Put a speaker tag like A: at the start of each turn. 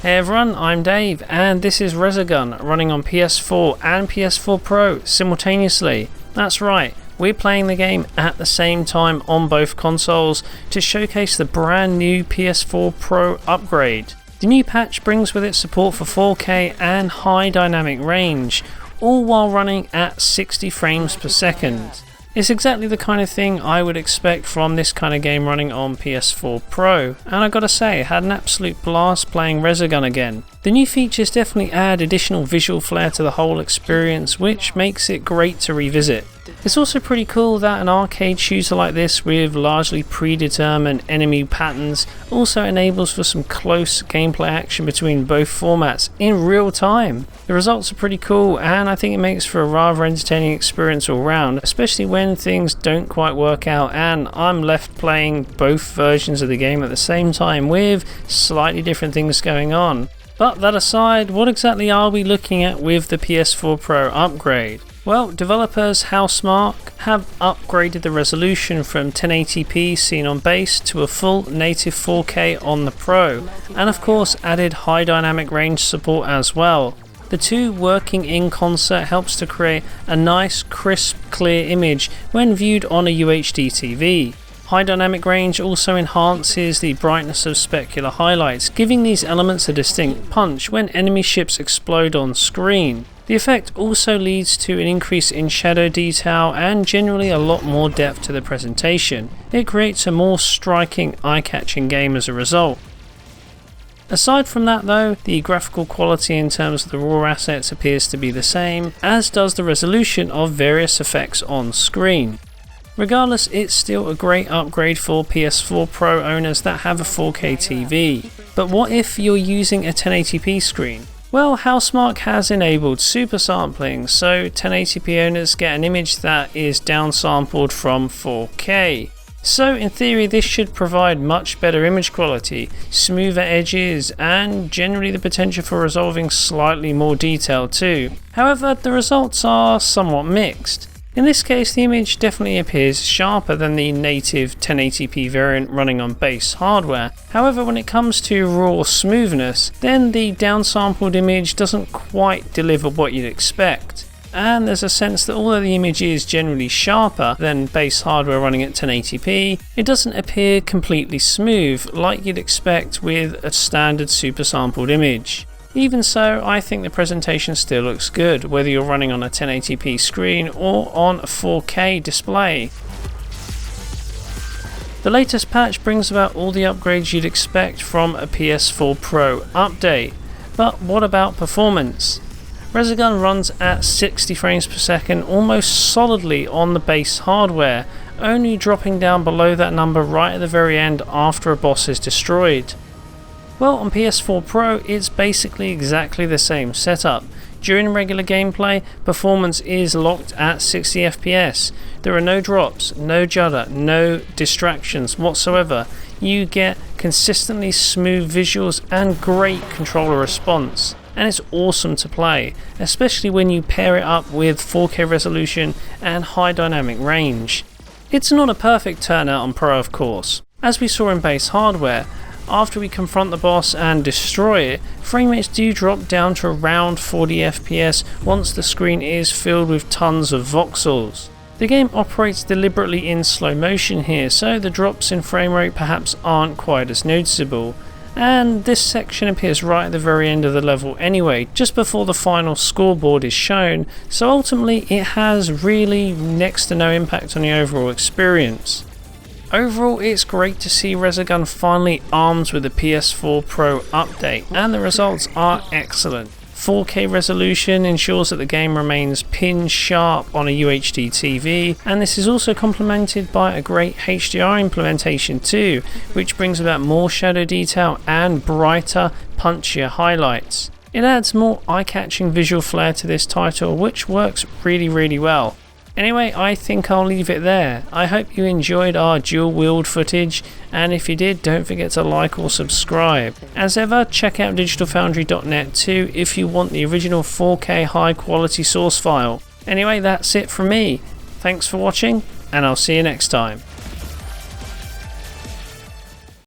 A: Hey everyone, I'm Dave, and this is Resogun, running on PS4 and PS4 Pro simultaneously. That's right, we're playing the game at the same time on both consoles to showcase the brand new PS4 Pro Upgrade. The new patch brings with it support for 4K and high dynamic range, all while running at 60 frames per second. It's exactly the kind of thing I would expect from this kind of game running on PS4 Pro, and I gotta say, I had an absolute blast playing Resogun again. The new features definitely add additional visual flair to the whole experience, which makes it great to revisit. It's also pretty cool that an arcade shooter like this with largely predetermined enemy patterns also enables for some close gameplay action between both formats in real time. The results are pretty cool, and I think it makes for a rather entertaining experience all round, especially when things don't quite work out and I'm left playing both versions of the game at the same time with slightly different things going on. But that aside, what exactly are we looking at with the PS4 Pro upgrade? Well, developers Housemarque have upgraded the resolution from 1080p seen on base to a full native 4K on the Pro, and of course added high dynamic range support as well. The two working in concert helps to create a nice, crisp, clear image when viewed on a UHD TV. High dynamic range also enhances the brightness of specular highlights, giving these elements a distinct punch when enemy ships explode on screen. The effect also leads to an increase in shadow detail and generally a lot more depth to the presentation. It creates a more striking, eye-catching game as a result. Aside from that though, the graphical quality in terms of the raw assets appears to be the same, as does the resolution of various effects on screen. Regardless, it's still a great upgrade for PS4 Pro owners that have a 4K TV. But what if you're using a 1080p screen? Well, Housemarque has enabled super sampling, so 1080p owners get an image that is downsampled from 4K. So in theory this should provide much better image quality, smoother edges, and generally the potential for resolving slightly more detail too. However, the results are somewhat mixed. In this case, the image definitely appears sharper than the native 1080p variant running on base hardware. However, when it comes to raw smoothness, then the downsampled image doesn't quite deliver what you'd expect. And there's a sense that although the image is generally sharper than base hardware running at 1080p, it doesn't appear completely smooth like you'd expect with a standard super sampled image. Even so, I think the presentation still looks good, whether you're running on a 1080p screen or on a 4K display. The latest patch brings about all the upgrades you'd expect from a PS4 Pro update. But what about performance? Resogun runs at 60 frames per second almost solidly on the base hardware, only dropping down below that number right at the very end after a boss is destroyed. Well, on PS4 Pro, it's basically exactly the same setup. During regular gameplay, performance is locked at 60 FPS. There are no drops, no judder, no distractions whatsoever. You get consistently smooth visuals and great controller response. And it's awesome to play, especially when you pair it up with 4K resolution and high dynamic range. It's not a perfect turnout on Pro, of course. As we saw in base hardware, after we confront the boss and destroy it, frame rates do drop down to around 40 FPS once the screen is filled with tons of voxels. The game operates deliberately in slow motion here, so the drops in frame rate perhaps aren't quite as noticeable. And this section appears right at the very end of the level anyway, just before the final scoreboard is shown, so ultimately it has really next to no impact on the overall experience. Overall, it's great to see Resogun finally armed with the PS4 Pro update, and the results are excellent. 4K resolution ensures that the game remains pin sharp on a UHD TV, and this is also complemented by a great HDR implementation too, which brings about more shadow detail and brighter, punchier highlights. It adds more eye-catching visual flair to this title, which works really well. Anyway, I think I'll leave it there. I hope you enjoyed our dual-wield footage, and if you did, don't forget to like or subscribe. As ever, check out digitalfoundry.net too if you want the original 4K high-quality source file. Anyway, that's it from me. Thanks for watching, and I'll see you next time.